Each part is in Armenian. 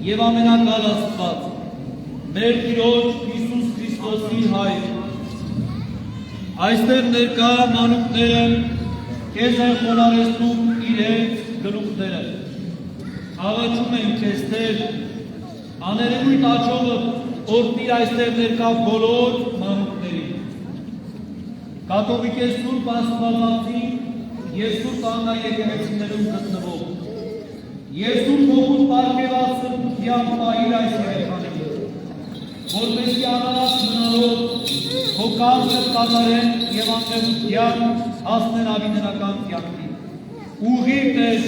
Եվ ամենակալ Աստված, մեր Տիրոջ Հիսուս Քրիստոսի Հայր, այստեղ ներկա մանուկները քեզ են խոնարհեցնում իրենց գլուխները, աղաչում են քեզ Տեր, Աներևույթ աչովը օրդիր այստեղ ներկա բոլոր մանուկներին։ Կաթողիկե Սուրբ Աստվածածի և Սուրբ Աննա եկեղեցիներում գտնվող և Սուրբ Հոգուց պարգևած սրբությամբ պահիր այս երեխաներին, որպեսզի անանած մնալով քո կամքը կատարեն և անձնությամբ հասնեն ավինենական կյանքի։ Ուղղիր Տեր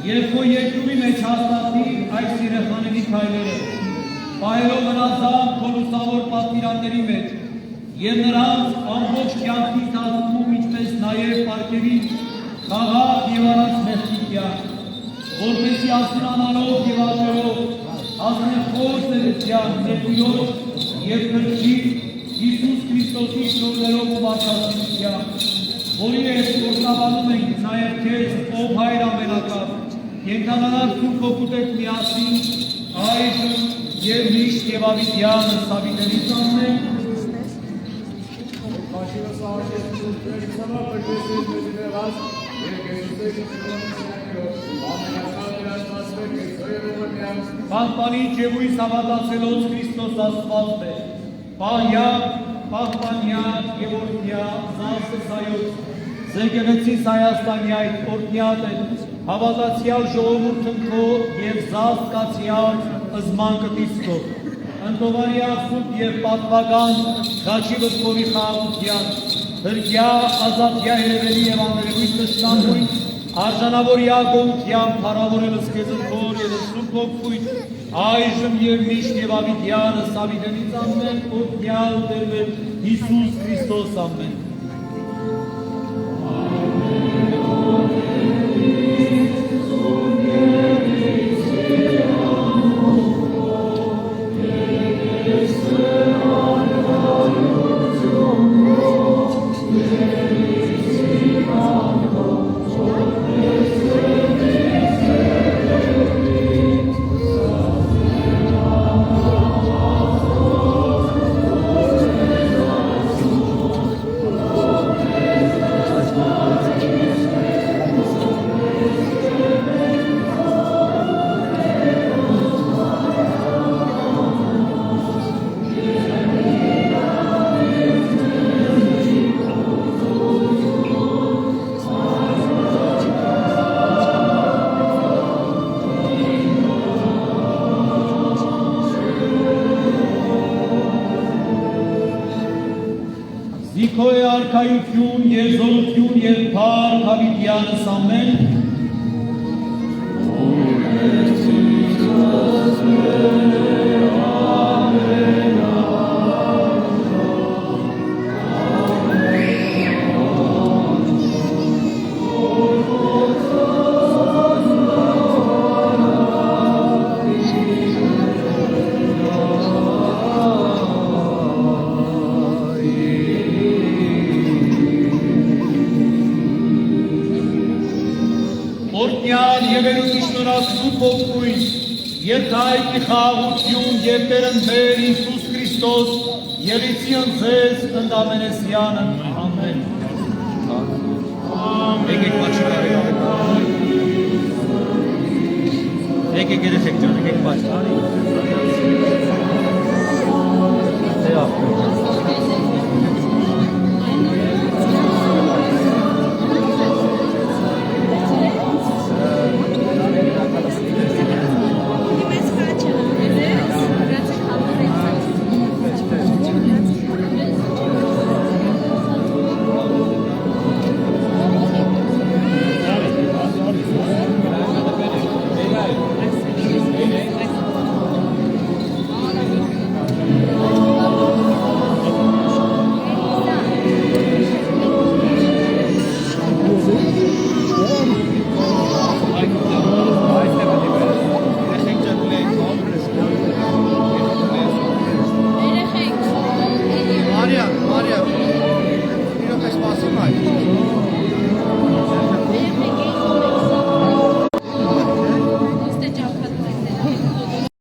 և քո երկրի մեջ հաստատի այս երեխաների քայլերը, պահելով մնացան քո լուսավոր պատվիրանների մեջ և նրանց ամբողջ կյանքի ընթացքում, ինչպես նաև պարգևի խաղաղ և առանց մեղքի կյանք, որպեսզի հասունանալով և աճելով հասնեն խոր սերության ներկույոր և կրկին Հիսուս Քրիստոսի շնորհներով ու վարդապետությամբ, որի հետ գործաբանում ենք նաև քեզ, ով Հայր ամենակար, կենդանանալ Սուրբ Հոգուդ հետ միասին, այժմ և միշտ և ավիտյան Սավիտենից ամեն։ Պահպանիչ և ույս հավատացելոց Քրիստոս Աստված է, պահպանյալ և օրհնյա Զարսեսայոց, Զեկեղեցիս Հայաստանի այդ օրհնյալ է, հավատացյալ ժողովուրդն քո և զասկացյալ զման կտիսքով, ընտովարյա սուրբ և պատվական խաչի վտկովի խաղաղության, հրկյա ազատյա երևելի և աներևույթ տշնամույթ, արժանավորյա գոհությամբ փառավորելս քեզ ընթոր և Սուրբ Հոգուით, այժմ և միշտ և ավիտյան Սավիտենից ամեն, օրհնյալ Տեր մեր Հիսուս Քրիստոս ամեն։ Զիքո է արքայություն և զորություն և փառք հավիտյանս ամեն։ Օրհնյալ և երուսի շնորհած Սուրբ Հոգուին, երթայք խաղաղություն և Տեր Հիսուս Քրիստոս, եղեցին ձեզ ընդամենեսյանը, ամեն։ Եկեք պաչկարի։ Եկեք երեխեք ջան, եկեք պաչկարի։